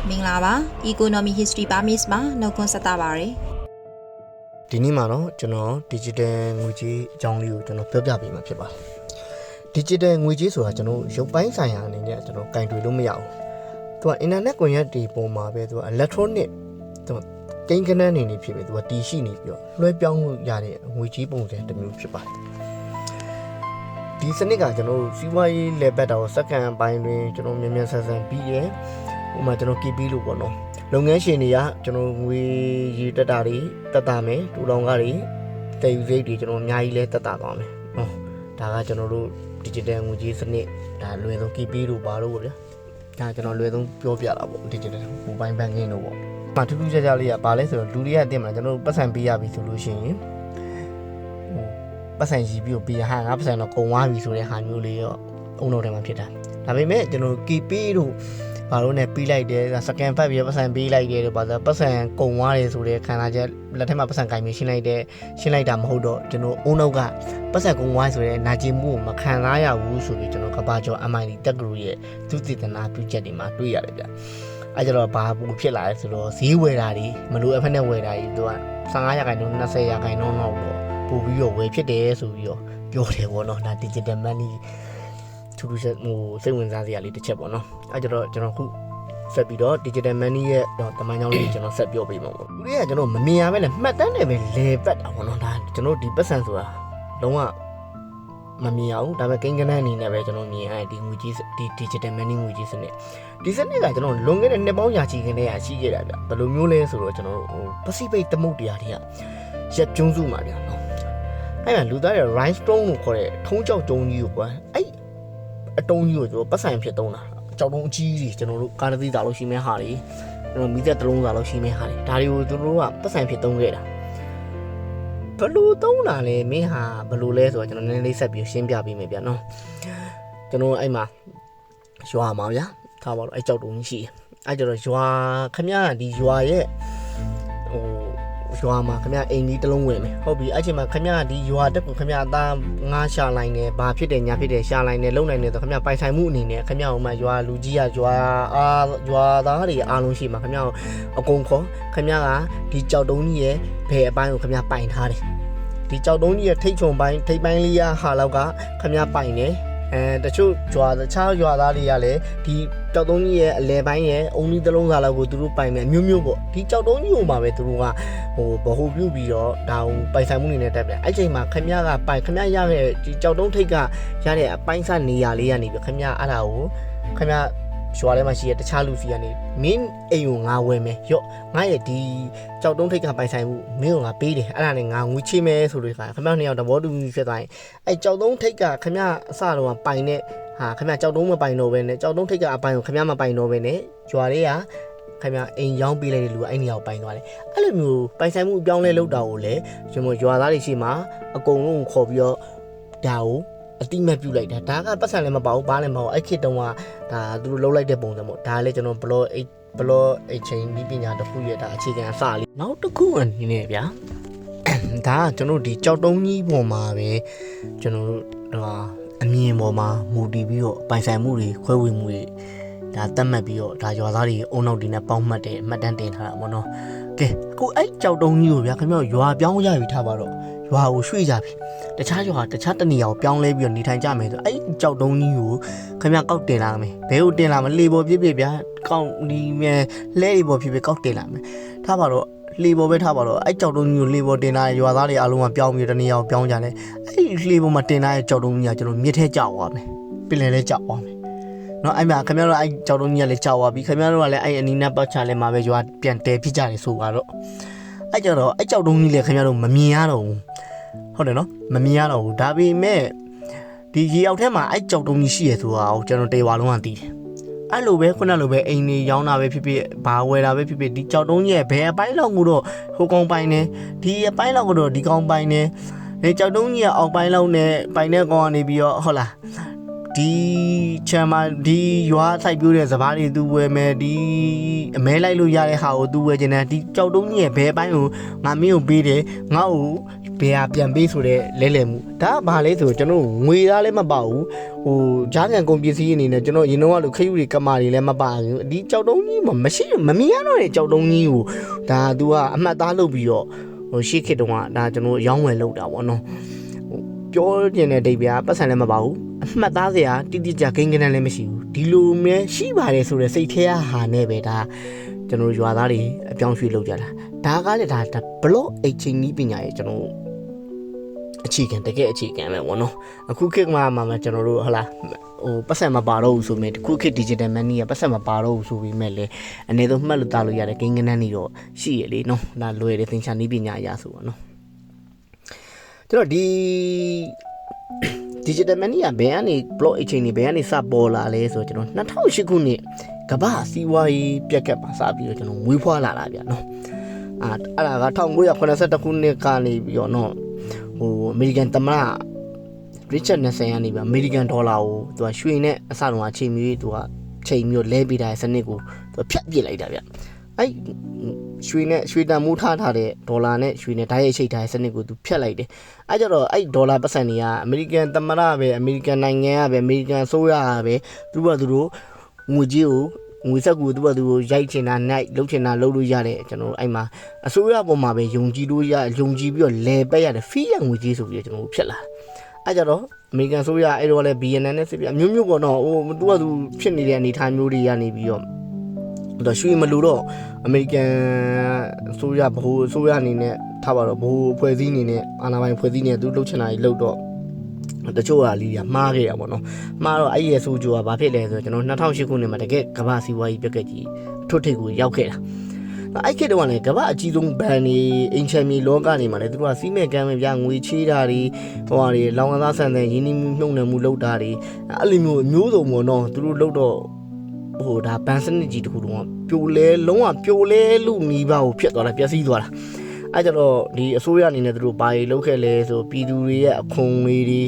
မင်္ဂလာပါ Economy History Burmese မှာနှုတ်ခွန်းဆက်တာပါရယ်ဒီနေ့မှာတော့ကျွန်တော် digital ငွေကြေးအကြောင်းလေးကိုကျွန်တော်ပြောပြပေးမှာဖြစ်ပါတယ် digital ငွေကြေးဆိုတာကျွန်တော်ရုပ်ပိုင်းဆိုင်ရာအနေနဲ့ကျွန်တော်ကင်တွယ်လို့မရဘူးသူက internet ကွန်ရက်တွေပေါ်မှာပဲသူက electronic သူကိန်းဂဏန်းနေဖြစ်ပြီသူကတည်ရှိနေပြီးတော့လွှဲပြောင်းလို့ရတဲ့ငွေကြေးပုံစံတစ်မျိုးဖြစ်ပါတယ်ဒီစနစ်ကကျွန်တော်စီးပွားရေးလေပတ်တော်စက္ကန့်ပိုင်းတွင်ကျွန်တော်မြန်မြန်ဆန်ဆန်ပြီးရဲဥပမာကျွန်တော် KP လို့ပေါ့နော်လုပ်ငန်းရှင်တွေကကျွန်တော်ငွေရည်တက်တာတွေတက်တာမယ်တူတောင်ကားတွေတည်ယူစိတ်တွေကျွန်တော်အများကြီးလဲတက်တာသွားမယ်နော်ဒါကကျွန်တော်တို့ digital ငွေကြေးစနစ်ဒါလွယ်ဆုံး KP လို့ပါလို့ပေါ့ဗျာဒါကျွန်တော်လွယ်ဆုံးပြောပြတာပေါ့ digital mobile banking လို့ပေါ့မှာထူးထူးခြားခြားလေးကဘာလဲဆိုတော့လူတွေကတင်မှာကျွန်တော်တို့ပတ်စံပေးရပြီဆိုလို့ရှိရင်ပတ်စံရှိပြီးပေးရဟာငါပတ်စံတော့ကုန်သွားပြီဆိုတဲ့ဟာမျိုးလေးရောအုံတော်တယ်မှာဖြစ်တာဒါပေမဲ့ကျွန်တော် KP တို့ဘာလို့နဲ့ပြီးလိုက်တယ်စကန်ဖတ်ပြီးပတ်စံပေးလိုက်တယ်လို့ပါဆိုပတ်စံကုန်သွားတယ်ဆိုတဲ့ခံစားချက်လက်ထက်မှာပတ်စံကင်ပြီးရှင်းလိုက်တာမဟုတ်တော့ကျွန်တော်အုံနောက်ကပတ်စံကုန်သွားဆိုတဲ့နာကျင်မှုကိုမခံစားရဘူးဆိုပြီးကျွန်တော်ကဘာကျော် MIT တက္ကသိုလ်ရဲ့သူတည်တနာပြုချက်တွေမှာတွေ့ရတယ်ဗျအဲကြတော့ဘာပူဖြစ်လာလဲဆိုတော့ဈေးဝယ်တာတွေမလိုအပ်နဲ့ဝယ်တာတွေသူက15ရာခိုင်နှုန်း20ရာခိုင်နှုန်းတော့ပို့ပြီးတော့ဝယ်ဖြစ်တယ်ဆိုပြီးတော့ပြောတယ်ပေါ့နော်ဒါ digital money ထူးထူးခြားဟိုစိတ်ဝင်စားစရာလေးတစ်ချက်ပေါ့နော်အဲကြတော့ကျွန်တော်ခုဆက်ပြီးတော့ digital money ရဲ့တမန်ကြောင်းလေးကျွန်တော်ဆက်ပြောပေးမှာပေါ့လူတွေကကျွန်တော်မမြင်ရပဲနဲ့မှတ်တမ်းနဲ့ပဲလေပတ်တာပေါ့နော်ဒါကျွန်တော်ဒီပတ်စံဆိုတာလုံးဝမမြင်ရဘူးဒါပေမဲ့ကိန်းဂဏန်းအနေနဲ့ပဲကျွန်တော်မြင်ရတယ်ဒီငွေကြီးဒီ digital money ငွေကြီးစနစ်ဒီစနစ်ကကျွန်တော်လွန်ခဲ့တဲ့နှစ်ပေါင်းရာချီခင်းတည်းကရှိခဲ့တာဗျဘယ်လိုမျိုးလဲဆိုတော့ကျွန်တော်ဟို Pacific သမုဒ္ဒရာတွေကရက်ကျုံးစုမှာဗျနော်အဲ့ဒါလူသားတွေ rhinestone လို့ခေါ်တဲ့ထုံးကြောက်ကျုံးကြီးကိုကွာအဲ့အတုံးကြီးကိုကျွန်တော်ပတ်ဆိုင်ဖြစ်သုံးတာကြောက်တုံးအကြီးကြီးကျွန်တော်တို့ကားတစ်စီးသာလို့ရှိမဲ့ဟာတွေကျွန်တော်မီးသက်တစ်လုံးသာလို့ရှိမဲ့ဟာတွေဒါတွေကိုသူတို့ကပတ်ဆိုင်ဖြစ်သုံးခဲ့တာဘလို့သုံးတာလဲမင်းဟာဘလို့လဲဆိုတော့ကျွန်တော်နည်းနည်းလေးဆက်ပြီးရှင်းပြပေးမယ်ဗျနော်ကျွန်တော်အဲ့မှာရွာမှာဗျာထားပါတော့အဲ့ကြောက်တုံးကြီးရှိတယ်အဲ့ကျတော့ရွာခမရဒီရွာရဲ့ဟိုရွာမှာခမရအိမ်ကြီးတစ်လုံးဝင်မယ်ဟုတ်ပြီအဲ့ချိန်မှာခမရဒီရွာတက်ကိုခမရအသားငါးရှာလိုက်နေဘာဖြစ်တယ်ညာဖြစ်တယ်ရှာလိုက်နေလုံနိုင်နေဆိုခမရပိုင်ဆိုင်မှုအနေနဲ့ခမရဟိုမှာရွာလူကြီးကရွာသားတွေအားလုံးရှိမှာခမရအကုန်ခေါ်ခမရကဒီကြောက်တုံးကြီးရဲ့ဘယ်အပိုင်းကိုခမရပိုင်ထားတယ်ဒီကြောက်တုံးကြီးရဲ့ထိတ်ချုံပိုင်းထိတ်ပိုင်းလေးရဟာလောက်ကခမရပိုင်တယ်တချို့တခြားရွာသားတွေကလည်းဒီကြောက်တုံးကြီးရဲ့အလဲပိုင်းရဲ့အုံကြီးတစ်လုံးစာလောက်ကိုသူတို့ပိုင်မယ်မျိုးမျိုးပေါ့ဒီကြောက်တုံးကြီးကိုမှပဲသူတို့ကဟိုဗဟိုပြုပြီးတော့ဒါပိုင်ဆိုင်မှုနေနဲ့တက်ပြန်အဲ့ချိန်မှာခမရကပိုင်ခမရရခဲ့ဒီကြောက်တုံးထိတ်ကရတဲ့အပိုင်းစားနေရာလေးကနေပြီးခမရအဲ့ဒါကိုခမရရွာထဲမှာရှိတဲ့တခြားလူစီကနေမင်းအိမ်ကိုငါဝယ်မယ်ရော့ငါရဲ့ဒီကြောက်တုံးထိတ်ကပိုင်ဆိုင်မှုမင်းကိုငါပေးတယ်အဲ့ဒါနဲ့ငါငွေချေးမယ်ဆိုလို့ခါခမရနှစ်ယောက်သဘောတူပြီးဖြစ်သွားရင်အဲ့ကြောက်တုံးထိတ်ကခမရအစတော့ပိုင်တဲ့ဟာခမရကြောက်တုံးမပိုင်တော့ဘဲနဲ့ကြောက်တုံးထိတ်ကအပိုင်းကိုခမရမပိုင်တော့ဘဲနဲ့ရွာလေးကခင်ဗျာအိမ်ရောင်းပေးလိုက်တဲ့လူကအဲ့နေရာကိုပိုင်သွားတယ်အဲ့လိုမျိုးပိုင်ဆိုင်မှုအပြောင်းလဲလုပ်တာကိုလည်းကျွန်တော်ရွာသားတွေရှိမှအကုန်လုံးခေါ်ပြီးတော့ဒါကိုအတိမတ်ပြုတ်လိုက်တာဒါကပတ်စံလည်းမပါဘူးဘာလည်းမဟုတ်အဲ့ခေတ်တုန်းကဒါသူတို့လှုပ်လိုက်တဲ့ပုံစံပေါ့ဒါလည်းကျွန်တော်ဘလော့အချင်းဒီပညာတစ်ခုရဲ့ဒါအခြေခံအစလေးနောက်တစ်ခုအနေနဲ့ဗျာဒါကကျွန်တော်ဒီကြောက်တုံးကြီးပေါ်မှာပဲကျွန်တော်တို့အမြင်ပေါ်မှာမူတည်ပြီးတော့ပိုင်ဆိုင်မှုတွေခွဲဝေမှုတွေဒါတတ်မှတ်ပြီးတော့ဒါရွာသားတွေအုံနောက်တွေနဲ့ပေါင်းမှတ်တယ်အမှတ်တမ်းတင်ထားတာပေါ့နော်ကဲကိုအဲ့ကြောက်တုံးကြီးကိုဗျာခင်ဗျားရွာပြောင်းရပြီထားပါတော့ရွာကိုရွှေ့ကြပြီတခြားရွာတခြားတနေရာကိုပြောင်းလဲပြီးတော့နေထိုင်ကြမယ်ဆိုအဲ့ကြောက်တုံးကြီးကိုခင်ဗျားကောက်တင်လာမယ်ဘဲကိုတင်လာမလေပေါ်ပြပြဗျာကောက်ဒီမဲလဲတွေပေါ်ပြပြကောက်တင်လာမယ်ထားပါတော့လေပေါ်ပဲထားပါတော့အဲ့ကြောက်တုံးကြီးကိုလေပေါ်တင်လာရွာသားတွေအားလုံးကပြောင်းပြီးတနေရာကိုပြောင်းကြတယ်အဲ့လေပေါ်မှာတင်လာတဲ့ကြောက်တုံးကြီးကကျွန်တော်မြစ်ထဲကျသွားမယ်ပင်လယ်ထဲကျသွားမယ်နော်အဲ့မှာခင်ဗျားတို့အဲ့ကြောက်တုံးကြီးကလည်းကြောက်သွားပြီခင်ဗျားတို့ကလည်းအဲ့အနီးနားပတ်ချလဲမှာပဲရွာပြန်တဲဖြစ်ကြတယ်ဆိုတော့အဲ့ကြတော့အဲ့ကြောက်တုံးကြီးလည်းခင်ဗျားတို့မမြင်ရတော့ဘူးဟုတ်တယ်နော်မမြင်ရတော့ဘူးဒါပေမဲ့ဒီရေအောက်ထဲမှာအဲ့ကြောက်တုံးကြီးရှိရဆိုတာကိုကျွန်တော်တေဝါလုံးကသိတယ်အဲ့လိုပဲခုနလိုပဲအိမ်နေရောင်းတာပဲဖြစ်ဖြစ်ဘာဝယ်တာပဲဖြစ်ဖြစ်ဒီကြောက်တုံးကြီးရဲ့ဘယ်အပိုင်းလောက်ကိုတော့ဟိုကောင်ပိုင်နေဒီအပိုင်းလောက်ကိုတော့ဒီကောင်ပိုင်နေဒီကြောက်တုံးကြီးရဲ့အောက်ပိုင်းလောက်နဲ့ပိုင်တဲ့ကောင်ကနေပြီးတော့ဟုတ်လားဒီချမ်းမဒီရွာဆိုင်ပြိုးတဲ့စပားတွေသူဝယ်မယ်ဒီအမဲလိုက်လို့ရတဲ့ဟာကိုသူဝယ်ခြင်းနဲ့ဒီကြောက်တုံးကြီးရဲ့ဘဲပိုင်းကိုငါမင်းကိုပေးတယ်ငါ့ကို ဘယ်ဟာပြန်ပေးဆိုတဲ့လဲလှယ်မှုဒါကဘာလဲဆိုကျွန်တော်ငွေသားလည်းမပါဘူးဟိုဂျားကန်ကုန်ပစ္စည်းအနေနဲ့ကျွန်တော်ရင်တော့ကလို့ခရုတွေကမာတွေလည်းမပါဘူးဒီကြောက်တုံးကြီးမရှိမမြင်ရတော့တဲ့ကြောက်တုံးကြီးကိုဒါ तू ကအမှတ်သားလုပ်ပြီးတော့ဟိုရှေ့ခေတ်တုန်းကဒါကျွန်တော်ရောင်းဝယ်လုပ်တာပေါ့နော်ပြောကျင်တဲ့ဒိတ်ပြပတ်စံလည်းမပါဘူးအမှတ်သားစရာတိတိကျကိန်းကနန်းလည်းမရှိဘူးဒီလိုမျိုးရှိပါတယ်ဆိုတဲ့စိတ်ထဲဟာနဲ့ပဲဒါကျွန်တော်ရွာသားတွေအပြောင်းရွှေ့လုပ်ကြတာဒါကလည်းဒါဘလော့အိတ်ချင်းကြီးပညာရဲ့ကျွန်တော်အခြေခံတကယ်အခြေခံပဲပေါ့နော်အခုခေတ်မှာကျွန်တော်တို့ဟလာဟိုပတ်စံမပါတော့ဘူးဆိုမြဲခုခေတ် digital money ကပတ်စံမပါတော့ဘူးဆိုပြီးမဲ့လေအနေတော့မှတ်လို့တားလို့ရတဲ့ကိန်းကနန်းတွေတော့ရှိရလေနော်ဒါလွယ်တယ်သင်္ချာနည်းပညာအရာဆိုပေါ့နော်ကျွန်တော်ဒီ digital money ကဘယ်ကနေ block exchange တွေဘယ်ကနေစပေါ်လာလဲဆိုတော့ကျွန်တော်2008ခုနှစ်ကမ္ဘာစီးပွားရေးပြက်ကတ်မှာစပြီးတော့ကျွန်တော်မွေးဖွားလာတာဗျာနော်အဲ့ဒါက1982ခုနှစ်ကနေပြီးတော့နော်ဟိုအမေရိကန်သမ္မတ Richard Nixon ကနေပြီးအမေရိကန်ဒေါ်လာကိုသူကရွှေနဲ့အစတုန်းကချိန်ပြီးသူကချိန်ပြီးလဲပေးတဲ့စနစ်ကိုသူဖြတ်ပစ်လိုက်တာဗျအဲ့ရွှေတန်မိုးထားတဲ့ဒေါ်လာနဲ့ရွှေနဲ့ဓာတ်ရိုက်ချိတ်ထားတဲ့စနစ်ကိုသူဖြတ်လိုက်တယ်အဲ့ကြတော့အဲ့ဒေါ်လာပတ်စံတွေကအမေရိကန်သမ္မတပဲအမေရိကန်နိုင်ငံကပဲအမေရိကန်အစိုးရကပဲသူတို့ငွေကြီးကိုငွေဆက်ကူသူတို့ရိုက်ချင်တာနိုင်လှုပ်ချင်တာလှုပ်လို့ရတယ်ကျွန်တော်အဲ့မှာအစိုးရပေါ်မှာပဲယုံကြည်လို့ရယုံကြည်ပြီးတော့လဲပက်ရတယ်ဖီးရငွေကြီးဆိုပြီးကျွန်တော်ဖြစ်လာအဲ့ကြတော့အမေရိကန်အစိုးရအဲ့တော့လည်း BNN နဲ့စစ်ပြမျိုးမျိုးပေါ့နော်ဟိုသူဖြစ်နေတဲ့အနေအထားမျိုးတွေကနေပြီးတော့တော့ရွှေမလို့တော့အမေရိကန်အစိုးရဘိုးအစိုးရအနေနဲ့ထားပါတော့ဘိုးဖွဲ့စည်းအနေနဲ့အာဏာပိုင်ဖွဲ့စည်းနေသူလှုပ်ချင်တာကြီးလှုပ်တော့တချို့ဟာလေးကမှားခဲ့ရပါတော့မှားတော့အဲ့ရဲ့ဆိုကြိုကဘာဖြစ်လဲဆိုတော့ကျွန်တော်2008ခုနှစ်မှာတကယ်ကမ္ဘာစီးပွားရေးပြက်ကကြီးအထွတ်ထိပ်ကိုရောက်ခဲ့တာအဲ့ခေတ်တုန်းကလည်းကမ္ဘာအကြီးဆုံးဘဏ်တွေအင်ချမ်မီလောကနေမှာလည်းသူတို့ကစီးမဲ့ကမ်းမဲ့ပြငွေချေးတာတွေဟိုဟာတွေလောင်ကစားဆန်တဲ့ရင်းနှီးမြှုပ်နှံမှုလုပ်တာတွေအဲ့လိုမျိုးစုံပေါ့နော်သူတို့လုပ်တော့ဟိုဒါဘန်စနစ်ကြီးတခုလုံးကပြိုလဲလုံးဝပြိုလဲလူနီးပါးကိုဖြစ်သွားတာပျက်စီးသွားတာအဲ့ကြတော့ဒီအစိုးရအနေနဲ့သူတို့ဘာတွေလုပ်ခဲ့လဲဆိုပြည်သူတွေရဲ့အခွန်ငွေတွေ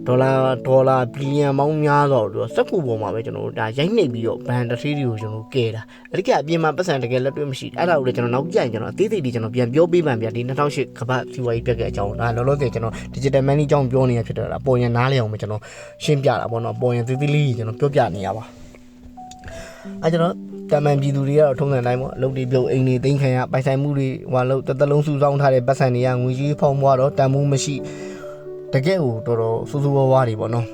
ဒေါ်လာဘီလီယံပေါင်းများစွာတို့စက်ကူပေါ်မှာပဲကျွန်တော်တို့ဒါရိုက်နှိပ်ပြီးတော့ဘန်တထီးတွေကိုကျွန်တော်ကဲတာအဲ့ဒီကအပြင်မှာပတ်စံတကယ်လက်တွေ့မရှိအဲ့ဒါကိုလည်းကျွန်တော်နောက်ကြရင်ကျွန်တော်အသေးစိတ်ဒီကျွန်တော်ပြန်ပြောပေးမှဗျာဒီ2008ကမ္ဘာစီးပွားရေးပြက်ကအကြောင်းဒါလောလောဆယ်ကျွန်တော် digital money အကြောင်းပြောနေရဖြစ်တော့တာပေါ်ရင်နားလည်အောင်ပဲကျွန်တော်ရှင်းပြတာပေါ့နော်ပေါ်ရင်သေးသေးလေးကျွန်တော်ပြောပြနေရပါအဲ့ကျွန်တော်တမန်ပြည်သူတွေကတော့ထုံးစံတိုင်းပေါ့အလုပ်တွေပြုတ်အိမ်တွေသိမ်းခံရပိုင်ဆိုင်မှုတွေဟိုလောက်တစ်လုံးစုဆောင်းထားတဲ့ပတ်စံတွေကငွေကြီးဖောင်းပွားတော့တန်ဖိုးမရှိတကယ်ကိုတော်တော်စူးစူးဝါးဝါးတွေပေါ့နော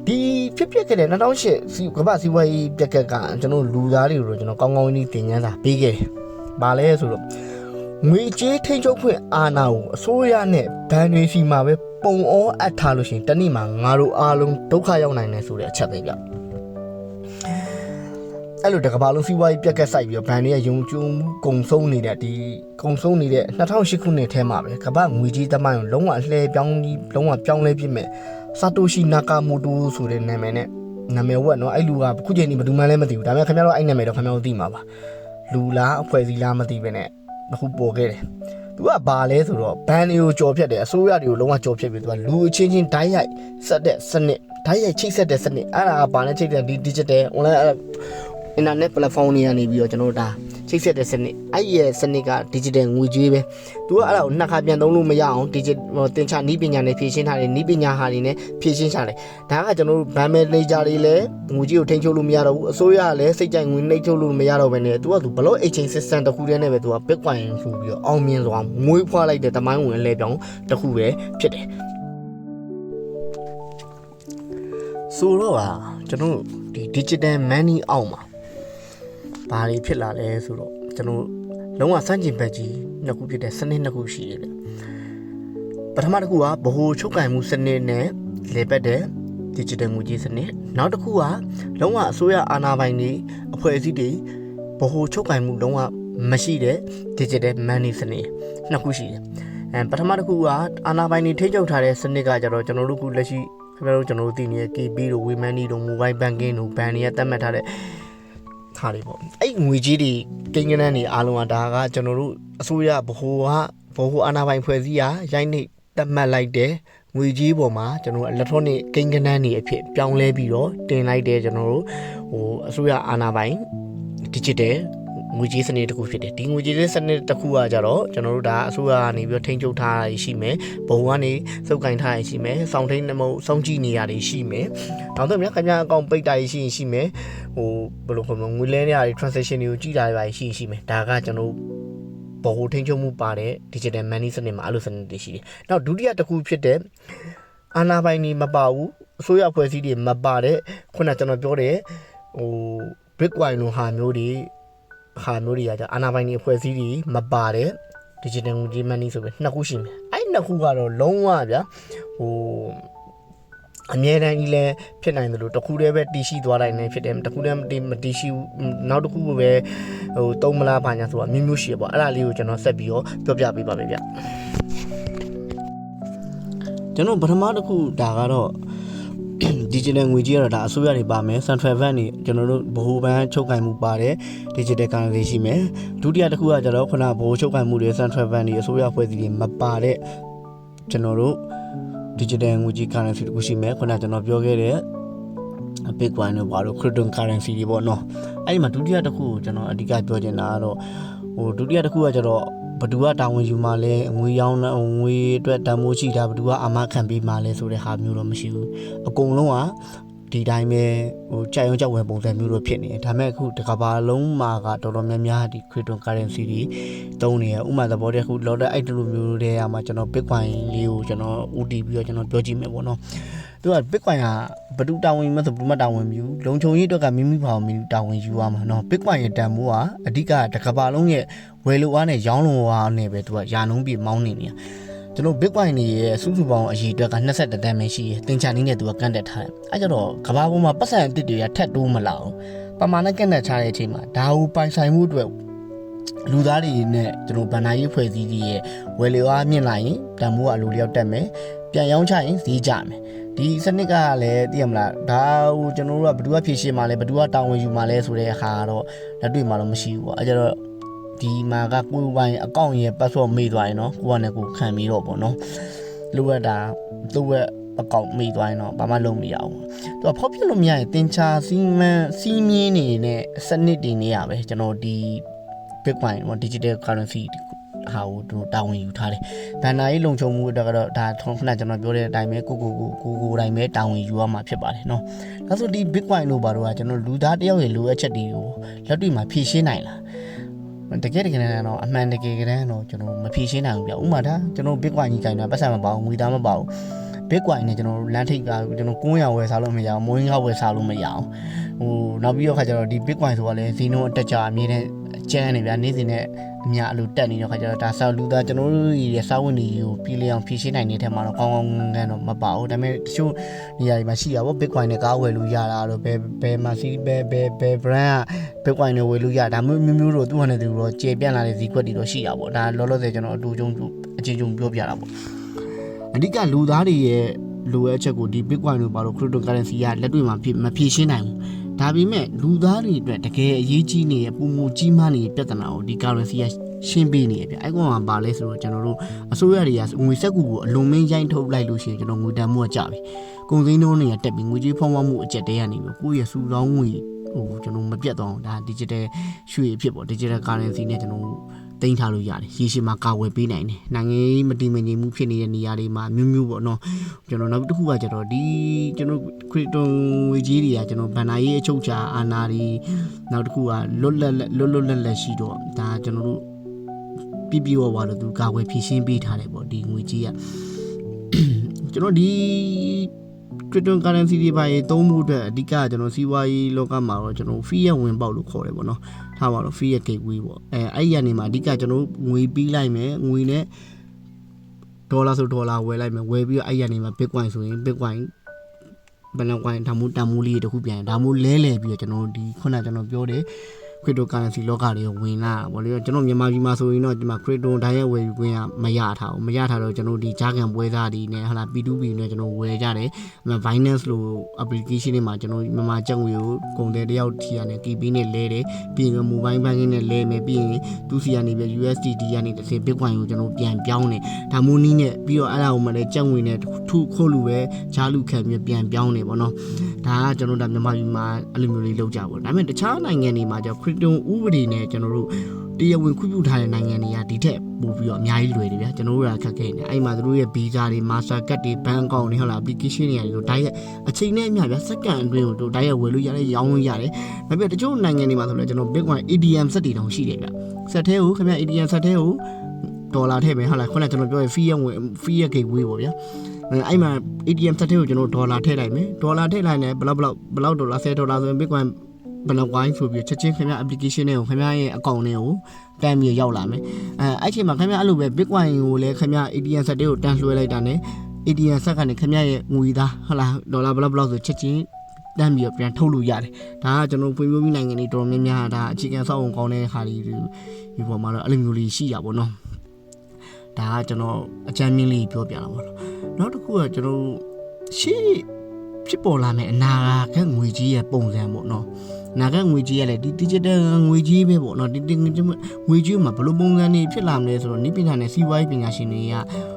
်ဒီဖြစ်ခဲ့တဲ့2008ကမ္ဘာစီးပွားရေးပြက်ကတ်ကကျွန်တော်လူသားတွေကိုကျွန်တော်ကောင်းကောင်းကြီးတင်ငန်းစာပေးခဲ့တယ်။ဘာလဲဆိုတော့ငွေကြေးထိန်းချုပ်ခွင့်အာဏာကိုအစိုးရနဲ့ဘဏ်တွေစီမှာပဲပုံအောအပ်ထားလို့ရှိရင်တနေ့မှာငါတို့အားလုံးဒုက္ခရောက်နိုင်တယ်ဆိုတဲ့အချက်ပဲဗျ။အဲ့လိုတကဘာလုံးစီးပွားရေးပြက်ကတ်ဆိုင်ပြီးတော့ဘဏ်တွေကယုံကြည်မှုကုံဆုံးနေတဲ့ဒီကုံဆုံးနေတဲ့2008ခုနှစ်ထဲမှာပဲကမ္ဘာငွေကြေးသမိုင်းကိုလုံးဝအလှည့်ပြောင်းကြီးလုံးဝပြောင်းလဲပြစ်မဲ့ဆာတိုရှီနာကာမိုတိုဆိုတဲ့နာမည်နဲ့နာမည်ဝက်နော်အဲ့လူကခုချိန်ဒီဘယ်သူမှလည်းမသိဘူးဒါပေမဲ့ခင်ဗျားတို့အဲ့နာမည်တော့ခင်ဗျားတို့သိမှာပါလူလားအဖွဲ့အစည်းလားမသိပဲနဲ့အခုပေါ်ခဲ့တယ်သူကဘာလဲဆိုတော့ဘန်တွေကိုကြော်ဖြတ်တယ်အစိုးရတွေကိုလုံးဝကြော်ဖြတ်ပြီးသူကလူအချင်းချင်းဓာတ်ရိုက်ဆက်တဲ့စနစ်ဓာတ်ရိုက်ချိတ်ဆက်တဲ့စနစ်အဲ့ဒါကဘာလဲချိတ်တဲ့ဒီ digital online internet platform တွေကနေပြီးတော့ကျွန်တော်တို့ဒါချိတ်ဆက်တဲ့စနစ်အဲ့ရဲ့စနစ်က digital ငွေကြေးပဲသူကအဲ့ဒါကိုနှစ်ခါပြန်သုံးလို့မရအောင် digital သင်္ချာနီးပညာနဲ့ဖြည့်ရှင်းထားတယ်နီးပညာဟာတွေနဲ့ဖြည့်ရှင်းထားတယ်ဒါကကျွန်တော်တို့ ban manager တွေလည်းငွေကြေးကိုထိန်းချုပ်လို့မရတော့ဘူးအစိုးရကလည်းစိတ်ကြိုက်ငွေနှိပ်ချုပ်လို့မရတော့ဘဲနဲ့သူကသူ block exchange system တစ်ခုတည်းနဲ့ပဲသူက Bitcoin ဆိုပြီးတော့အောင်မြင်စွာမွေးဖွားလိုက်တဲ့တမိုင်းဝင်လဲပြောင်းတစ်ခုပဲဖြစ်တယ်ဆိုတော့ကျွန်တော်ဒီ digital money အောက်မှာဘာတွေဖြစ်လာလဲဆိုတော့ကျွန်တော်လုံးဝစန့်ကျင်ဘက်ကြီးနှစ်ခုဖြစ်တဲ့စနစ်နှစ်ခုရှိတယ်လေပထမတစ်ခုကဗဟိုချုပ်ကိုင်မှုစနစ်နဲ့လေပတ်တဲ့ digital ငွေကြေးစနစ်နောက်တစ်ခုကလုံးဝအစိုးရအာဏာပိုင်တွေအဖွဲ့အစည်းတွေဗဟိုချုပ်ကိုင်မှုလုံးဝမရှိတဲ့ digital money စနစ်နှစ်ခုရှိတယ်ပထမတစ်ခုကအာဏာပိုင်တွေထိန်းချုပ်ထားတဲ့စနစ်ကကြတော့ကျွန်တော်တို့ခုလက်ရှိခင်ဗျားတို့ကျွန်တော်တို့သိနေတဲ့ KB တို့ WeMoney တို့ Mobile Banking တို့ဘဏ်တွေကသတ်မှတ်ထားတဲ့ဟာတွေပေါ့အဲ့ငွေကြီးတွေကိန်းဂဏန်းတွေအားလုံးကဒါကကျွန်တော်တို့အစိုးရဗဟိုအာဏာပိုင်ဖွဲ့စည်းရာရိုက်နှိပ်သတ်မှတ်လိုက်တဲ့ငွေကြီးပေါ်မှာကျွန်တော်တို့ electronic ကိန်းဂဏန်းတွေအဖြစ်ပြောင်းလဲပြီးတော့တင်လိုက်တဲ့ကျွန်တော်တို့အစိုးရအာဏာပိုင် digital ငွေကြေးစနစ်တစ်ခုဖြစ်တယ်ဒီငွေကြေးစနစ်တစ်ခုကကြတော့ကျွန်တော်တို့ဒါအစိုးရကနေပြီးထိန်းချုပ်ထားရရှိမယ်ဘုံကနေစုပ်ကိုင်ထားရရှိမယ်စောင့်ထိန်နှမုတ်စောင့်ကြည့်နေရတွေရှိမယ်နောက်တော့ခင်ဗျာအကောင့်ပိတ်တာရှိမယ်ဟိုဘယ်လိုခေါ်မလဲငွေလဲနေရတွေ transaction တွေကိုကြည့်တာတွေရှိမယ်ဒါကကျွန်တော်ဘောဟိုထိန်းချုပ်မှုပါတဲ့ digital money စနစ်မှာအဲ့လိုစနစ်တွေရှိတယ်နောက်ဒုတိယတစ်ခုဖြစ်တဲ့အာဏာပိုင်တွေမပါဘူးအစိုးရအဖွဲ့အစည်းတွေမပါတဲ့ခုနကျွန်တော်ပြောတဲ့ဟို Bitcoin လိုဟာမျိုးတွေကကြအာဏာပိုင်တွေအဖွဲ့အစည်းတွေမပါတဲ့ digital money ဆိုပြီးနှစ်ခုရှိမယ်အဲ့နှစ်ခုကတော့လုံးဝဗျာဟိုအမြဲတမ်းကြီးလဲဖြစ်နိုင်တယ်လို့တခုတည်းပဲတည်ရှိသွားတိုင်းလည်းဖြစ်တယ်တခုတည်းမတည်ရှိနောက်တစ်ခုပဲဟိုသုံးမလားဘာညာဆိုတာမျိုးရှိရပေါ့အဲ့ဒါလေးကိုကျွန်တော်ဆက်ပြီးတော့ပြောပြပေးပါမယ်ဗျကျွန်တော်ပထမတစ်ခုဒါကတော့ digital ငွေကြေးကတော့ဒါအစိုးရတွေပါမယ် central bank တွေကျွန်တော်တို့ဗဟိုဘဏ်ချုပ်ကိုင်မှုပါတယ် digital currency ရှိမယ်ဒုတိယတစ်ခုကကျတော့ခုနဗဟိုချုပ်ကိုင်မှုတွေ central bank တွေအစိုးရဖွဲ့စည်းတွေမပါတဲ့ကျွန်တော်တို့ digital ငွေကြေး currency တခုရှိမယ်ခုနကျွန်တော်ပြောခဲ့တဲ့ Bitcoin တို့ဘာလို့ cryptocurrency တွေပေါ့နော်အဲ့ဒီမှာဒုတိယတစ်ခုကိုကျွန်တော်အဓိကပြောချင်တာကတော့ဟိုဒုတိယတစ်ခုကကျတော့ဘသူကတာဝန်ယူမှလဲငွေရောင်းငွေအတွက်တန်ဖိုးရှိတာဘသူကအာမခံပေးမှလဲဆိုတဲ့ဟာမျိုးတော့မရှိဘူးအကုန်လုံးကဒီတိုင်းပဲဟိုကြိုက်ရောကြောက်ဝယ်ပုံစံမျိုးတော့ဖြစ်နေတယ်ဒါပေမဲ့အခုတစ်ကမ္ဘာလုံးမှာကတော်တော်များများဒီ cryptocurrency တွေတုံးနေရဥပမာသဘောတည်းအခုလော်တဲ့အဲ့လိုမျိုးတွေအမှာကျွန်တော် Bitcoin လေးကိုကျွန်တော် UT ပြီးတော့ကျွန်တော်ပြောကြည့်မယ်ပေါ့နော်သူက Bitcoin ကဘယ်သူတာဝန်ယူမလဲဆိုဘယ်သူမှတာဝန်မယူလုံခြုံရေးအတွက်ကမိမိဘာမှမတာဝန်ယူရမှာနော် Bitcoin ရဲ့တန်ဖိုးကအဓိကတစ်ကမ္ဘာလုံးရဲ့ဝယ်လို့အားနဲ့ရောင်းလို့အားနဲ့ပဲသူကယာနှုံးပြမောင်းနေနေတာကျွန်တော် Bitcoin တွေရဲ့စုစုပေါင်းအရေးအတွက်က22တန်ပဲရှိတယ်သင်္ချာနည်းနဲ့သူကကန့်တက်ထားတယ်အဲကြတော့ကမ္ဘာပေါ်မှာပတ်စံအစ်စ်တွေကထက်တိုးမလာအောင်ပမာဏကန့်တက်ထားတဲ့အချိန်မှာဒါကိုပိုင်ဆိုင်မှုအတွက်လူသားတွေနဲ့ကျွန်တော်ဗန်နာရေးဖွဲ့စည်းကြီးရဲ့ဝယ်လို့အားမြင့်လာရင်တန်ဖိုးကအလိုလျောက်တက်မယ်ပြန်ရောင်းချရင်ဈေးကျမယ်ဒီစနစ်ကလည်းသိရမလားဒါဟိုကျွန်တော်တို့ကဘယ်သူကဖြည့်ရှင်းမှာလဲဘယ်သူကတာဝန်ယူမှာလဲဆိုတဲ့ဟာကတော့လက်တွေ့မှာတော့မရှိဘူးပေါ့အဲကြတော့ဒီမှာကကိုယ်ပိုင်အကောင့်ရဲ့ password မေ့သွားရင်တော့ကိုယ့်ကနေကိုခံပြီးတော့ပေါ့နော်လိုအပ်တာသူ့ရဲ့အကောင့်မေ့သွားရင်တော့ဘာမှလုပ်မရဘူးသူကဖောက်ပြလို့မရရင်တင်ချာစီမင်းနေတဲ့စနစ်တွေနေရပဲကျွန်တော်ဒီ Bitcoin ပေါ့ digital currency ဟာကိုတို့တာဝန်ယူထားတယ်ဘန်နာရေးလုံခြုံမှုတော့ဒါခုနကျွန်တော်ပြောတဲ့အတိုင်းပဲကိုတိုင်းပဲတာဝန်ယူရမှာဖြစ်ပါတယ်เนาะဒါဆိုဒီ Bitcoin လို့ဘာလို့ကကျွန်တော်လူသားတယောက်ရဲ့လိုအပ်ချက်တွေကိုလက်တွေ့မှာဖြည့်ရှင်းနိုင်လားတကယ်တော့အမှန်တကယ်တော့ကျွန်တော်မဖြည့်ရှင်းနိုင်ဘူးဗျဥပမာဒါကျွန်တော် Bitcoin ကြီးကိုင်တာပတ်စံမပါဘူးငွေသားမပါဘူး Bitcoin နဲ့ကျွန်တော်လမ်းထိပ်ကကျွန်တော်900ဝယ်စားလို့မရအောင်မွေးငါဝယ်စားလို့မရအောင်ဟိုနောက်ပြီးတော့ခါကျတော့ဒီ Bitcoin ဆိုတာလည်းဈေးနှုန်းအတက်ကြအမြဲတမ်းကျန်းနေဗျာနေ့စဉ်နဲ့အများအလိုတက်နေတော့ခါကျတော့ဒါဆောက်လူသားကျွန်တော်တို့ရဲ့စာဝင်တွေကိုပြည်လျောင်ဖြည့်ရှင်းနိုင်တဲ့ထက်မှာတော့ကောင်းကောင်းငန်းတော့မပါဘူးဒါပေမဲ့တချို့နေရာတွေမှာရှိတာပေါ့ Bitcoin နဲ့ကားဝယ်လို့ရတာတော့ဘယ်မှာစီးဘယ် brand က Bitcoin နဲ့ဝယ်လို့ရတာမျိုးတော့သူ့ဟာနဲ့သူတော့ကျေပြန့်လာတဲ့ဈေးကွက်တွေတော့ရှိတာပေါ့ဒါလောလောဆယ်ကျွန်တော်အတူချုံအခြေချုံပြောပြတာပေါ့အဓိကလူသားတွေရဲ့လိုအပ်ချက်ကိုဒီ Bitcoin လို့ပါတော့ cryptocurrency ကလက်တွေ့မှာမဖြည့်ရှင်းနိုင်ဘူးဒါပေမဲ့လူသားတွေအတွက်တကယ်အရေးကြီးနေတဲ့ပုံမူကြီးမားနေတဲ့ပြဿနာကိုဒီ currency ကရှင်းပေးနေရပြအဲ့ကောင်ကဘာလဲဆိုတော့ကျွန်တော်တို့အစိုးရတွေကငွေစက်ကူကိုအလုံးမင်းရိုင်းထုတ်လိုက်လို့ရှိရင်ကျွန်တော်ငွေတန်မှုကကျပြီကုန်စည်နှုန်းတွေကတက်ပြီးငွေကြေးဖောင်းပွားမှုအကျက်တဲကနေပြီးကိုယ့်ရဲ့စုဆောင်းငွေဟိုကျွန်တော်မပြတ်တော့ဒါ digital ရွှေအဖြစ်ပေါ့ digital currency နဲ့ကျွန်တော်တင်ထားလို့ရတယ်ရေရှည်မှာကာဝယ်ပေးနိုင်တယ်နိုင်ငံရေးမတည်မငြိမ်မှုဖြစ်နေတဲ့နေရာတွေမှာမျိုးပေါ့နော်ကျွန်တော်နောက်တစ်ခုကကျတော့ဒီကျွန်တော်ခရစ်တိုငွေကြေးတွေကကျွန်တော်ဗန်နာရေးအချုပ်ချာအာဏာတွေနောက်တစ်ခုကလွတ်လပ်ရှိတော့ဒါကျွန်တော်တို့ပြဝလို့သူကာဝယ်ဖြည့်ရှင်းပေးထားတယ်ပေါ့ဒီငွေကြေးကကျွန်တော်ဒီ cryptocurrency တွေပါရေးသုံးမှုအတွက်အဓိကကျွန်တော်စီးပွားရေးလောကမှာတော့ကျွန်တော် fee ရဝင်ပေါက်လို့ခေါ်တယ်ပေါ့နော်ထားပါတော့ fee ရ gateway ပေါ့အဲ့ဒီကနေမှာအဓိကကျွန်တော်ငွေပေးလိုက်မယ်ငွေနဲ့ဒေါ်လာဆိုဒေါ်လာဝယ်လိုက်မယ်ဝယ်ပြီးတော့အဲ့ဒီကနေမှာ Bitcoin ဆိုရင် Bitcoin ဘယ်လောက်ကိုင်းတမိုးလေးတခုပြန်ဒါမိုးလဲပြီးတော့ကျွန်တော်ဒီခုနကျွန်တော်ပြောတယ် cryptocurrency လောကတွေဝင်လာဗောလေကျွန်တော်မြန်မာပြည်မှာဆိုရင်တော့ဒီမှာ crypto တိုင်းရဲ့ဝယ်ယူခွင့်ကမရထားတော့ကျွန်တော်ဒီဂျာကန်ပွဲသားတွေနဲ့ဟာလာ P2P နဲ့ကျွန်တော်ဝယ်ကြတယ် Binance လို့ application တွေမှာကျွန်တော်မြန်မာကျပ်ငွေကိုကုန်တယ်တယောက်ထီကနေ KP နဲ့လဲတယ်ပြီးရင် mobile banking နဲ့လဲမယ်ပြီးရင်သူစီကနေပြီး USDT ကနေတစ်စင် Bitcoin ကိုကျွန်တော်ပြန်ပြောင်းတယ်ဒါမိုးနီးနဲ့ပြီးတော့အဲ့ဒါကိုမှလည်းကျပ်ငွေနဲ့ထုခိုးလူပဲဂျာလူခံပြီးပြန်ပြောင်းနေဗောနော် ဒါကကျွန်တော်တို့မြန်မာပြည်မှာအဲ့လိုမျိုးလေးလုပ်ကြပါဒါပေမဲ့တခြားနိုင်ငံတွေမှာကျခရစ်တုန်ဥပဒေနဲ့ကျွန်တော်တို့တရားဝင်ခွင့်ပြုထားတဲ့နိုင်ငံတွေကဒီထက်ပိုပြီးတော့အများကြီးလွယ်တယ်ဗျာကျွန်တော်တို့ကခက်ခဲနေအဲ့မှာတို့ရဲ့ visa တွေ master card တွေ bank account တွေဟုတ်လား application တွေတို့ဒါရဲ့အချိန်နဲ့အမျှဗျာစက္ကန့်အတွင်းကိုတို့ဒါရဲ့ဝယ်လို့ရတယ်ရောင်းလို့ရတယ်ဒါပေမဲ့တချို့နိုင်ငံတွေမှာဆိုလည်းကျွန်တော် Bitcoin ATM စက်တွေတောင်ရှိတယ်ဗျာစက်ထဲကိုခင်ဗျ ATM စက်ထဲကိုဒေါ်လာထည့်မယ်ဟုတ်လားခုနကကျွန်တော်ပြောရ fee ရဲ့ gateway ပေါ့ဗျာအဲ့မှာ ATM စက်ထဲကိုကျွန်တော်ဒေါ်လာထည့်လိုက်မယ်ဒေါ်လာထည့်လိုက်ရင်ဘလောက်ဒေါ်လာ$10ဆိုရင် Bitcoin ဘယ်လောက်ဝိုင်းဆိုပြီးချက်ချင်းခင်ဗျ application တွေကိုခင်ဗျရဲ့ account တွေကိုတန်းပြီးရောက်လာမယ်အဲ့ချိန်မှာခင်ဗျအဲ့လိုပဲ Bitcoin ကိုလည်းခင်ဗျ ATM စက်တွေကိုတန်းလွှဲလိုက်တာနဲ့ ATM စက်ကနေခင်ဗျရဲ့ငွေသားဟုတ်လားဒေါ်လာဘယ်လောက်ဆိုချက်ချင်းတန်းပြီးပြန်ထုတ်လို့ရတယ်ဒါကကျွန်တော်ဖွံ့ဖြိုးပြီးနိုင်ငံတွေတော်တော်များများဒါအခြေခံစောင့်အောင်ကောင်းတဲ့ခါဒီပေါ်မှာတော့အဲ့လိုမျိုးလေးရှိရပါတော့ဒါကကျွန်တော်အကြမ်းမြင့်လေးပြောပြတာပေါ့နောက်တစ်ခုကကျွန်တော်ရှေ့ဖြစ်ပေါ်လာမယ့်အနာဂတ်ငွေကြီးရဲ့ပုံစံပေါ့နော်နာဂတ်ငွေကြီးရလေဒီ digital ငွေကြီးပဲပေါ့နော်ဒီငွေကြီးမှာဘယ်လိုပုံစံနေဖြစ်လာမလဲဆိုတော့နိပညာနဲ့စီးပွားရေးပညာရှင်တွေ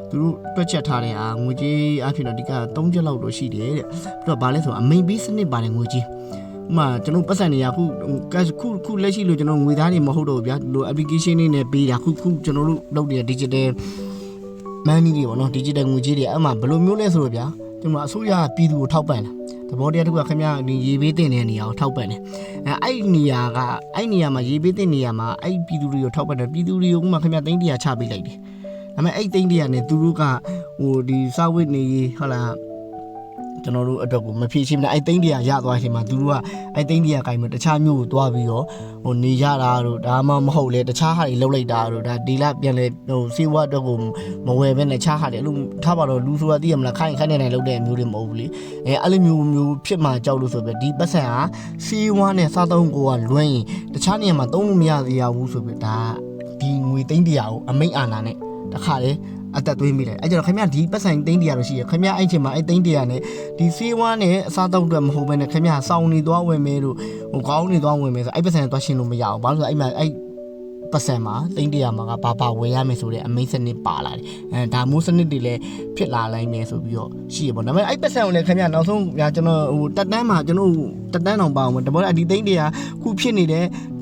ကသူတို့တွက်ချက်ထားတဲ့ငွေကြီးအဖြစ်တော့ဒီက3ချက်လောက်တော့ရှိတယ်တဲ့ပြီးတော့ဗာလဲဆိုအမိန်ပေးစနစ်ပါတယ်ငွေကြီးဥမာကျွန်တော်ပတ်စံနေရခုလက်ရှိလို့ကျွန်တော်ငွေသားတွေမဟုတ်တော့ဘူးဗျာဒီ application တွေနဲ့ပေးတာခုကျွန်တော်တို့လုပ်တဲ့ digital money တွေပေါ့နော် digital ငွေကြီးတွေအဲ့မှာဘယ်လိုမျိုးလဲဆိုတော့ဗျာကျွန်တော်အစိုးရပြည်သူကိုထောက်ပံ့တာသဘောတရားတစ်ခုကခင်ဗျာဒီရေပေးတင်တဲ့နေရာကိုထောက်ပံ့တယ်အဲ့နေရာမှာရေပေးတင်နေရာမှာအဲ့ပြည်သူတွေကိုထောက်ပံ့တယ်ပြည်သူတွေကိုဥမာခင်ဗျာသိန်း100ချပေးလိုက်တယ်ဒါပေမဲ့အဲ့သိန်း100နဲ့သူတို့ကဟိုဒီစာဝတ်နေဟုတ်လားကျွန်တော်တို့အတွက်ကိုမဖြည့်ရှင်းနဲ့အဲ့သိန်း100ရသွားချိန်မှာသူတို့ကအဲ့သိန်း100ကိုင်မတခြားမျိုးကိုတွားပြီးတော့ဟိုနေရတာတို့ဒါမှမဟုတ်လေတခြားဟာတွေလှုပ်လိုက်တာတို့ဒါဒီလပြန်လေဟိုစေဝါအတွက်ကိုမဝယ်ဘဲနဲ့ခြားဟာတွေအဲ့လိုထားပါတော့လူဆိုတာသိရမလားခိုင်နေလှုပ်တဲ့မျိုးတွေမဟုတ်ဘူးလေအဲ့လိုမျိုးဖြစ်မှကြောက်လို့ဆိုပြီးဒီပတ်စံဟာစေဝါနဲ့စားသုံးကိုကလွှမ်းရင်တခြားနေရာမှာသုံးလို့မရသေးဘူးဆိုပြီးဒါဒီငွေသိန်း100ကိုအမိတ်အာဏာနဲ့တခါလေအသက်သွေးမိတယ်အဲ့ကျတော့ခင်ဗျာဒီပတ်ဆိုင်သိန်း100လို့ရှိရခင်ဗျာအဲ့ချိန်မှာအဲ့သိန်း100နဲ့ဒီစေးဝါးနဲ့အစားတောက်အတွက်မဟုတ်ဘဲနဲ့ခင်ဗျာစောင်းနေသွားဝင်မဲတို့ဟိုကောင်းနေသွားဝင်မဲဆိုအဲ့ပတ်ဆိုင်သွားရှင်းလို့မရအောင်ဘာလို့ဆိုအဲ့မှာအဲ့ပတ်စံမှာသိန်း100မှာကဘာဝယ်ရမယ်ဆိုတဲ့အမိတ်စနစ်ပါလာတယ်ဒါမျိုးစနစ်တွေလည်းဖြစ်လာနိုင်မယ်ဆိုပြီးတော့ရှိရပေါ့ဒါပေမဲ့အဲ့ပတ်စံကိုလည်းခင်ဗျာနောက်ဆုံးကျွန်တော်ဟိုတက်တန်းမှာကျွန်တော်တက်တန်းအောင်ပါအောင်တဘောဒီသိန်း100ခုဖြစ်နေတဲ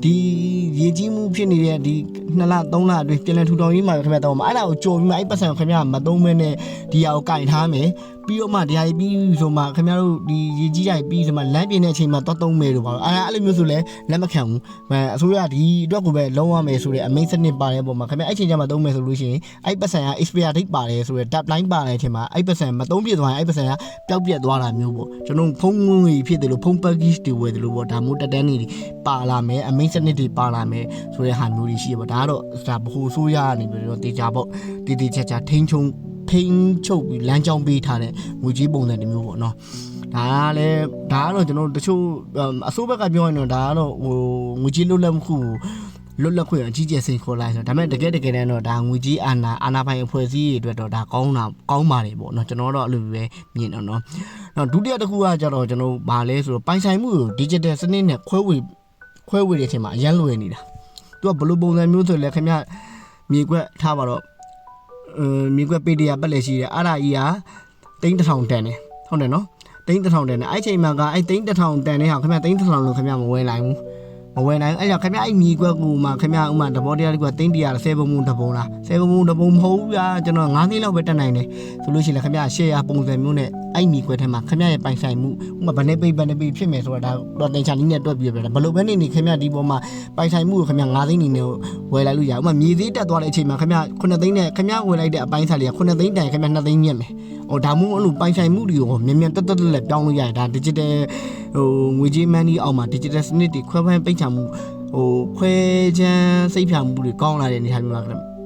့ဒီရေကြီးမှုဖြစ်နေတဲ့ဒီ2လ3လအတွင်းပြန်လည်ထူထောင်ရေးမှာခင်ဗျာတော့အဲ့ဒါကိုကြော်ပြီးမှအဲ့ပတ်စံကိုခင်ဗျာမသုံးမဲနဲ့ဒီဟာကိုကင်ထားမယ်ပြီးတော့မှတရားကြီးပြီးဆိုမှခင်ဗျားတို့ဒီရေကြီးရိုက်ပြီးဆိုမှလမ်းပြင်တဲ့အချိန်မှာတော့သုံးမယ်လို့ပါအဲ့လိုမျိုးဆိုလဲလက်မခံဘူးအစိုးရဒီအတွက်ကိုပဲလုံးဝမယ်ဆိုတဲ့အမိန့်စနစ်ပါတယ်ပုံမှာခင်ဗျာအဲ့ချိန်ကျမှသုံးမယ်ဆိုလို့ရှိရင်အဲ့ပတ်စံက expire date ပါတယ်ဆိုတဲ့ deadline ပါတဲ့အချိန်မှာအဲ့ပတ်စံမသုံးပြည့်သွားရင်အဲ့ပတ်စံကပျောက်ပြက်သွားတာမျိုးပေါ့ကျွန်တော်ဖုန်းငွေဖြစ်တယ်လို့ဖုန်း package တွေဝယ်တယ်လို့ပေါ့ဒါမျိုးတက်တန်းနေပါလာမယ်အမိန့်စနစ်တွေပါလာမယ်ဆိုတဲ့ဟာမျိုးတွေရှိရပေါ့ဒါကတော့ဒါဘ ഹു ဆိုးရနေပြီးတော့တေချာပေါ့တေချာထိန်းချုပ်ပြီးလမ်းကြောင်းပေးထားတဲ့ငွေကြေးပုံစံတစ်မျိုးပေါ့နော်ဒါကတော့ကျွန်တော်တချို့အစိုးရဘက်ကပြောရင်တော့ဒါကတော့ဟိုငွေကြေးလွတ်လပ်မှုလွတ်လပ်ခွင့်အကြီးကျယ်စိန်ခေါ်လိုက်ဆိုတော့ဒါပေမဲ့တကယ်တမ်းတော့ဒါငွေကြေးအာဏာပိုင်အဖွဲ့အစည်းတွေအတွက်တော့ဒါကောင်းပါတယ်ပေါ့နော်ကျွန်တော်တော့အဲ့လိုပဲမြင်တော့နော်နောက်ဒုတိယတစ်ခုကကျတော့ကျွန်တော်ဗာလဲဆိုတော့ပိုင်ဆိုင်မှုကို digital စနစ်နဲ့ခွဲဝေတဲ့အချိန်မှာအရန်လွယ်နေတာသူကဘယ်လိုပုံစံမျိုးဆိုလဲခင်ဗျမြေကွက်ထားပါတော့မြေကွက်ပေတရာပတ်လက်ရှိတယ်အဲ့ဒါကြီးက3000တန်တယ်ဟုတ်တယ်နော်3000တန်တယ်အဲ့ချိန်မှာကအဲ့3000တန်တဲ့ဟာခင်ဗျ3000လို့ခင်ဗျမဝယ်နိုင်ဘူးအဲ့ကြောင့်ခင်ဗျအဲ့မြေကွက်ကိုမှခင်ဗျဥမာတဘောတရားလေးက300 7 ပုံတပုံလား7 ပုံတပုံမဟုတ်ဘူးဗျာကျွန်တော်9သိန်းလောက်ပဲတက်နိုင်တယ်ဆိုလို့ရှိရင်ခင်ဗျ share ပုံစံမျိုးနဲ့အဲ့မြေကွက်ထဲမှာခင်ဗျရဲ့ပိုင်ဆိုင်မှုဥမာဘယ်နဲ့ပိတ်ဖြစ်မယ်ဆိုတာဒါတော့တင်ချာနည်းနဲ့တွက်ပြပြတယ်ဘယ်လိုပဲနေခင်ဗျဒီပေါ်မှာပိုင်ဆိုင်မှုကိုခင်ဗျ9သိန်းနေနဲ့ဝယ်လိုက်လို့ရဥမာမြေသေးတက်သွားတဲ့အချိန်မှာခင်ဗျ9သိန်းနဲ့ခင်ဗျဝယ်လိုက်တဲ့အပိုင်းစားလေးက9သိန်းတန်ခင်ဗျ2သိန်းမြင့်မယ်ဒါမှမဟုတ်အဲ့လိုပိုင်ဆိုင်မှုတွေကိုမြန်တက်လက်ပြောင်းလို့ရတယ်ဒါ digital ဟိုငွေကြေး money အောက်မှာ digital စနစ်တွေခွဲပိုင်းပိတ်ချမှုဟိုခွဲချမ်းစိတ်ဖြာမှုတွေကောင်းလာတဲ့အနေအထားမျိုးမှ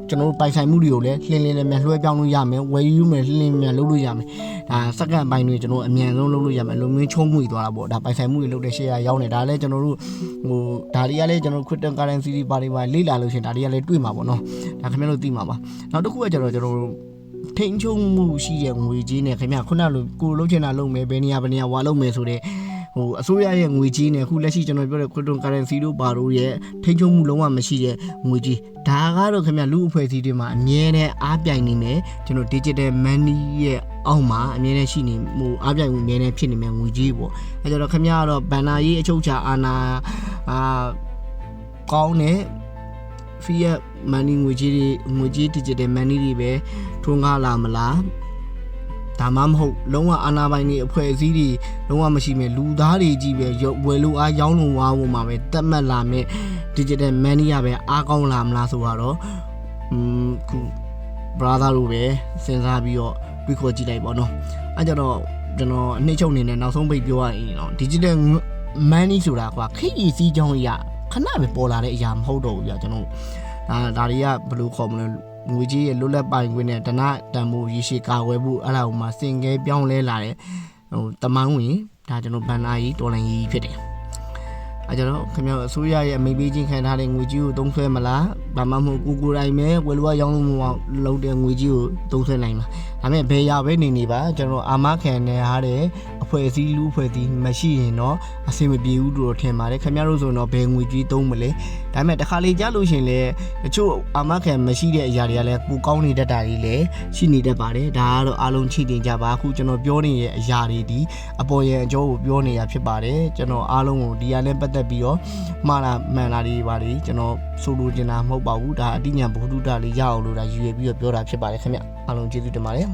ာကျွန်တော်တို့ပိုင်ဆိုင်မှုတွေကိုလည်းလှင်းလွှဲပြောင်းလို့ရမယ်ဝယ်ယူမယ်လှင်းမြန်လုပ်လို့ရမယ်ဒါစက္ကန့်ပိုင်းတွေကျွန်တော်အမြန်ဆုံးလုပ်လို့ရမယ်လုံငင်းချုံးမှုသွားတာပေါ့ဒါပိုင်ဆိုင်မှုတွေလုပ်တဲ့ share ရောင်းနေတာလည်းကျွန်တော်တို့ဟိုဒါတွေကလည်းကျွန်တော် cryptocurrency တွေပါလေ့လာလို့ရှင်ဒါတွေကလည်းတွေ့မှာပေါ့နော်ဒါခင်ဗျားတို့သိမှာပါနောက်တစ်ခုကကျွန်တော်တို့ထိန်းချုပ်မှုရှိတဲ့ငွေကြေးနဲ့ခင်ဗျာခုနလိုကိုလုံးချင်တာလုပ်မယ်ဘယ်နေရာဝါလုပ်မယ်ဆိုတဲ့ဟိုအစိုးရရဲ့ငွေကြေးနဲ့အခုလက်ရှိကျွန်တော်ပြောတဲ့ cryptocurrency တို့ပါတို့ရဲ့ထိန်းချုပ်မှုလုံးဝမရှိတဲ့ငွေကြေးဒါကတော့ခင်ဗျလူအဖွဲ့အစည်းတွေမှာအမြဲတမ်းအားပြိုင်နေမယ်ကျွန်တော် digital money ရဲ့ အောက်မှာအမြဲတမ်းရှိနေမှုအပြိုင်ဝင်အမြဲတမ်းဖြစ်နေမယ်ငွေကြီးပေါ့အဲကြတော့ခင်ဗျားကတော့ဘန်နာရေးအချုပ်ချာအာနာကောင်းတဲ့ fiat money ငွေကြီး digital money တွေပဲထွန်းကားလာမလားဒါမှမဟုတ်လုံးဝအာနာပိုင်တွေအဖွဲ့အစည်းတွေလုံးဝမရှိမဲ့လူသားတွေကြီးပဲဝယ်လို့အားရောင်းလို့ဝါဖို့မှာပဲတတ်မှတ်လာမဲ့ digital money ရပဲအားကောင်းလာမလားဆိုတော့ခု brother တို့ပဲစဉ်းစားပြီးတော့တွေးခေါ်ကြည့်လိုက်ပေါ့နော်အဲကြတော့ကျွန်တော်အနှစ်ချုပ်အနေနဲ့နောက်ဆုံးပိတ်ပြောရရင်တော့ digital money ဆိုတာကွာခေတ်ကြီးစီးကြောင်းရခဏပဲပေါ်လာတဲ့အရာမဟုတ်တော့ဘူးဗျာကျွန်တော်ဒါတွေကဘယ်လိုခေါ်မလဲငွေကြီးရဲ့လွတ်လပ်ပိုင်ခွင့်နဲ့တနတန်မိုးရရှိကာဝယ်ဖို့အဲ့ဒါဥမာစင်ကဲပြောင်းလဲလာတဲ့တမန်ဝင်ဒါကျွန်တော်ဘန်နာကြီးတော်လိုင်းကြီးဖြစ်တယ်အဲကြတော့ခင်ဗျားအစိုးရရဲ့အမိန့်ပေးခြင်းခံထားတဲ့ငွေကြီးကိုသုံးဆွဲမလားဘာမှမဟုတ်ကိုတိုင်းပဲဝယ်လို့ရောင်းလို့မအောင်လုပ်တဲ့ငွေကြီးကိုသုံးဆွဲနိုင်မှာဒါပေမဲ့ဘယ်ရပဲနေပါကျွန်တော်အာမခံနေရတဲ့အဖွဲ့အစည်းလူအဖွဲ့အစည်းမရှိရင်တော့အဆင်မပြေဘူးလို့ထင်ပါတယ်ခင်ဗျားတို့ဆိုတော့ဘယ်ငွေကြီးသုံးမလဲဒါပေမဲ့တစ်ခါလေကြားလို့ရှင်လေတချို့အာမခံမရှိတဲ့အရာတွေကလည်းပိုကောင်းနေတတ်တာတွေလည်းရှိနေတတ်ပါတယ်ဒါကတော့အားလုံးချိတင်ကြပါအခုကျွန်တော်ပြောနေတဲ့အရာတွေဒီအပေါ်ရန်အကျော်ကိုပြောနေတာဖြစ်ပါတယ်ကျွန်တော်အားလုံးကိုဒီဟာနဲ့ပတ်သက်ပြီးတော့မှားတာမှန်တာတွေပါလေကျွန်တော်ဆိုလိုချင်တာမဟုတ်ပါဘူးဒါအတိညာဘုဒ္ဓလေးရအောင်လို့ဒါရည်ရွယ်ပြီးတော့ပြောတာဖြစ်ပါတယ်ခင်ဗျအားလုံးကျေးဇူးတင်ပါတယ်